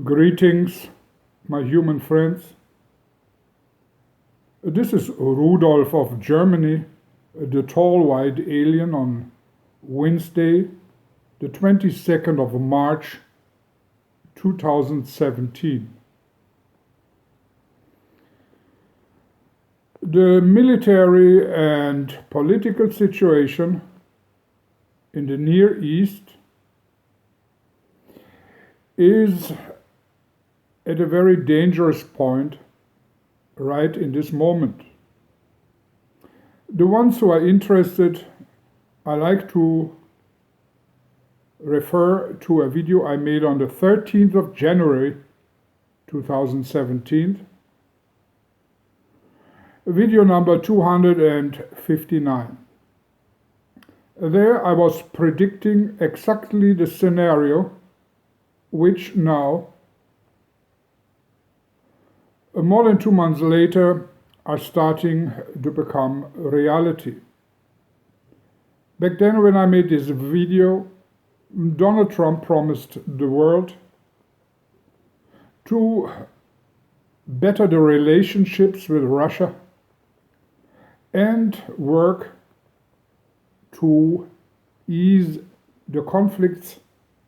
Greetings, my human friends. This is Rudolf of Germany, the tall white alien on Wednesday, the 22nd of March 2017. The military and political situation in the Near East is at a very dangerous point right in this moment. The ones who are interested, I like to refer to a video I made on the 13th of January 2017, video number 259. There I was predicting exactly the scenario which now, more than 2 months later, are starting to become reality. Back then, when I made this video, Donald Trump promised the world to better the relationships with Russia and work to ease the conflicts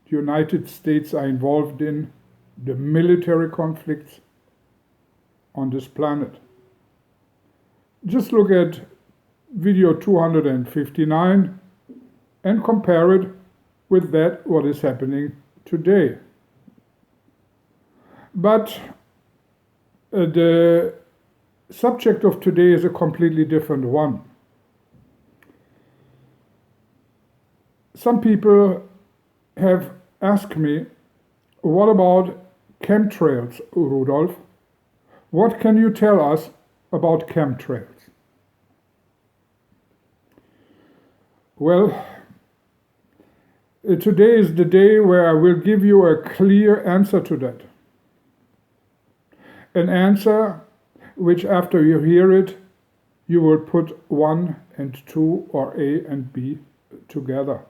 the United States are involved in, the military conflicts on this planet. Just look at video 259 and compare it with that what is happening today. But the subject of today is a completely different one. Some people have asked me, what about chemtrails, Rudolf? What can you tell us about chemtrails? Well, today is the day where I will give you a clear answer to that. An answer which, after you hear it, you will put 1 and 2 or A and B together.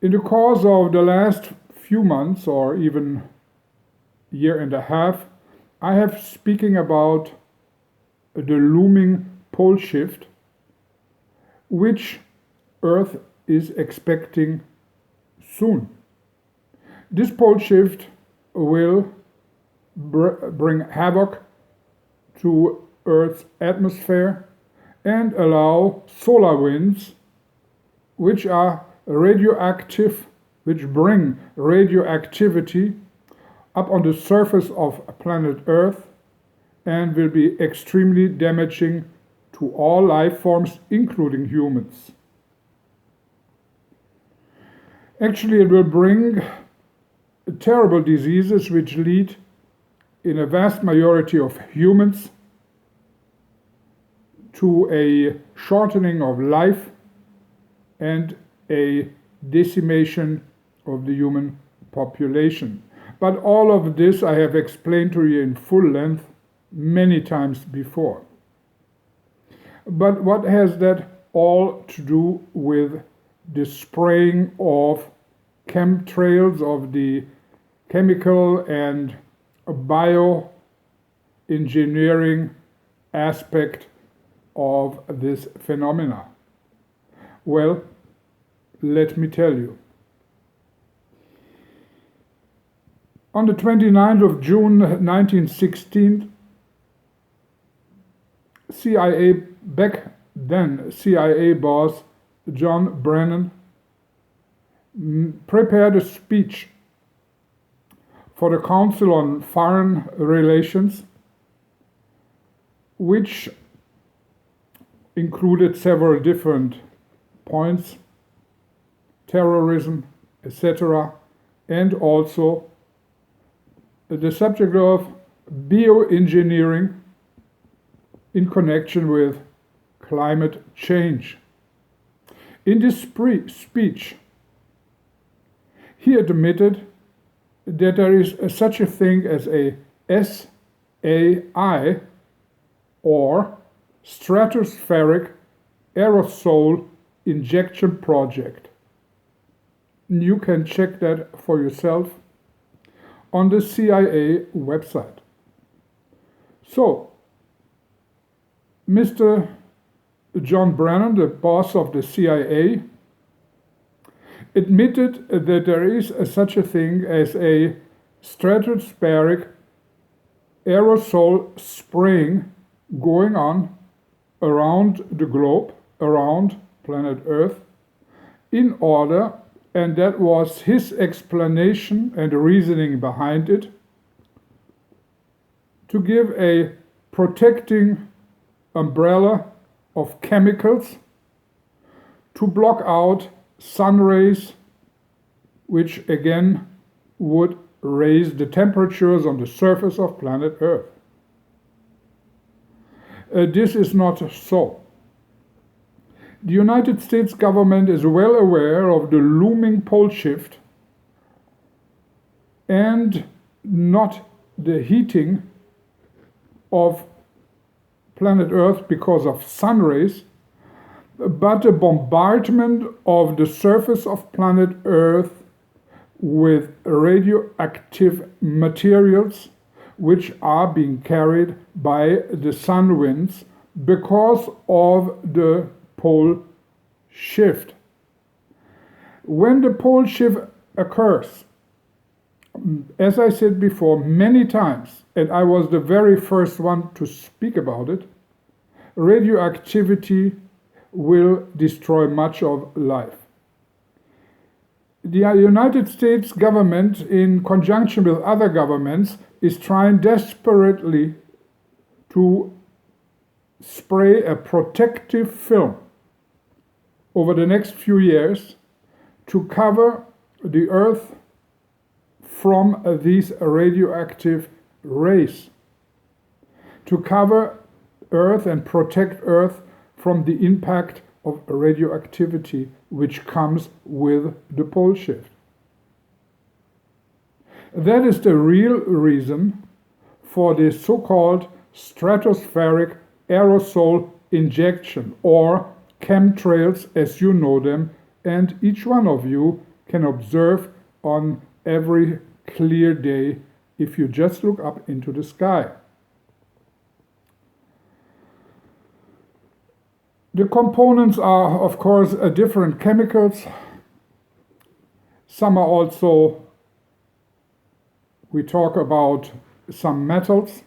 In the course of the last few months or even year and a half, I have speaking about the looming pole shift which Earth is expecting soon. This pole shift will bring havoc to Earth's atmosphere and allow solar winds, which are radioactive, which bring radioactivity up on the surface of planet Earth and will be extremely damaging to all life forms, including humans. Actually, it will bring terrible diseases which lead in a vast majority of humans to a shortening of life and a decimation of the human population. But all of this I have explained to you in full length many times before. But what has that all to do with the spraying of chemtrails, of the chemical and bioengineering aspect of this phenomena? Well, let me tell you. On the 29th of June 1916, back then CIA boss John Brennan prepared a speech for the Council on Foreign Relations, which included several different points, terrorism, etc., and also the subject of bioengineering in connection with climate change. In this speech, he admitted that there is such a thing as a SAI, or Stratospheric Aerosol Injection Project. You can check that for yourself. on the CIA website. So, Mr. John Brennan, the boss of the CIA, admitted that there is such a thing as a stratospheric aerosol spraying going on around the globe, around planet Earth, in order, and that was his explanation and the reasoning behind it, to give a protecting umbrella of chemicals to block out sun rays, which again would raise the temperatures on the surface of planet Earth. This is not so. The United States government is well aware of the looming pole shift and not the heating of planet Earth because of sun rays, but the bombardment of the surface of planet Earth with radioactive materials which are being carried by the sun winds because of the pole shift. When the pole shift occurs, as I said before many times, and I was the very first one to speak about it, radioactivity will destroy much of life. The United States government, in conjunction with other governments, is trying desperately to spray a protective film over the next few years to cover the Earth from these radioactive rays, to cover Earth and protect Earth from the impact of radioactivity which comes with the pole shift. That is the real reason for the so-called stratospheric aerosol injection, or chemtrails as you know them, and each one of you can observe on every clear day if you just look up into the sky. The components are, of course, different chemicals. Some are also, we talk about some metals.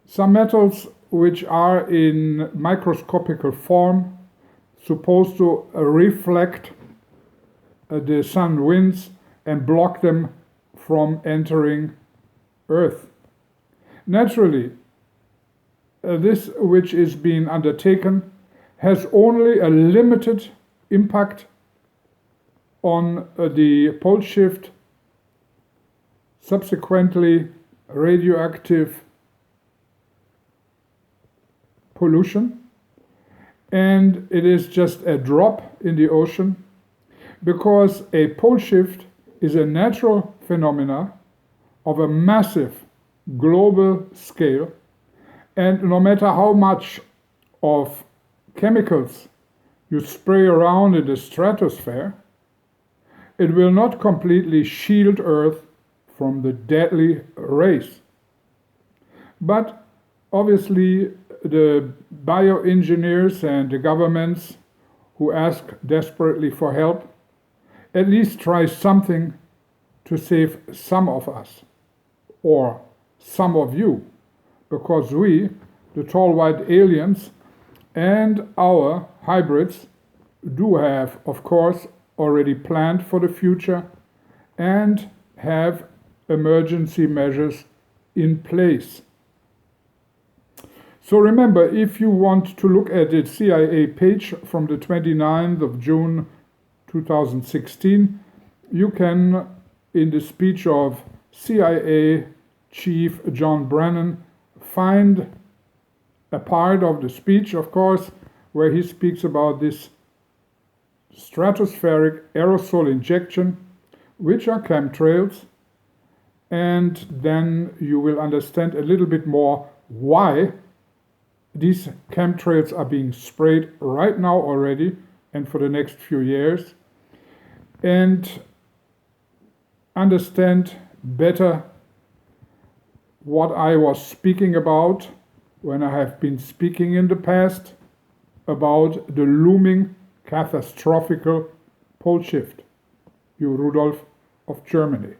Some metals which are in microscopical form, supposed to reflect the sun winds and block them from entering Earth. Naturally, this which is being undertaken has only a limited impact on the pole shift, subsequently radioactive pollution, and it is just a drop in the ocean, because a pole shift is a natural phenomena of a massive global scale, and no matter how much of chemicals you spray around in the stratosphere, it will not completely shield Earth from the deadly rays. But obviously the bioengineers and the governments who ask desperately for help at least try something to save some of us, or some of you, because we, the tall white aliens, and our hybrids do have, of course, already planned for the future and have emergency measures in place. So remember, if you want to look at the CIA page from the 29th of June 2016, you can, in the speech of CIA Chief John Brennan, find a part of the speech, of course, where he speaks about this stratospheric aerosol injection, which are chemtrails, and then you will understand a little bit more why these chemtrails are being sprayed right now already and for the next few years, and understand better what I was speaking about when I have been speaking in the past about the looming catastrophic pole shift. You Rudolf of Germany.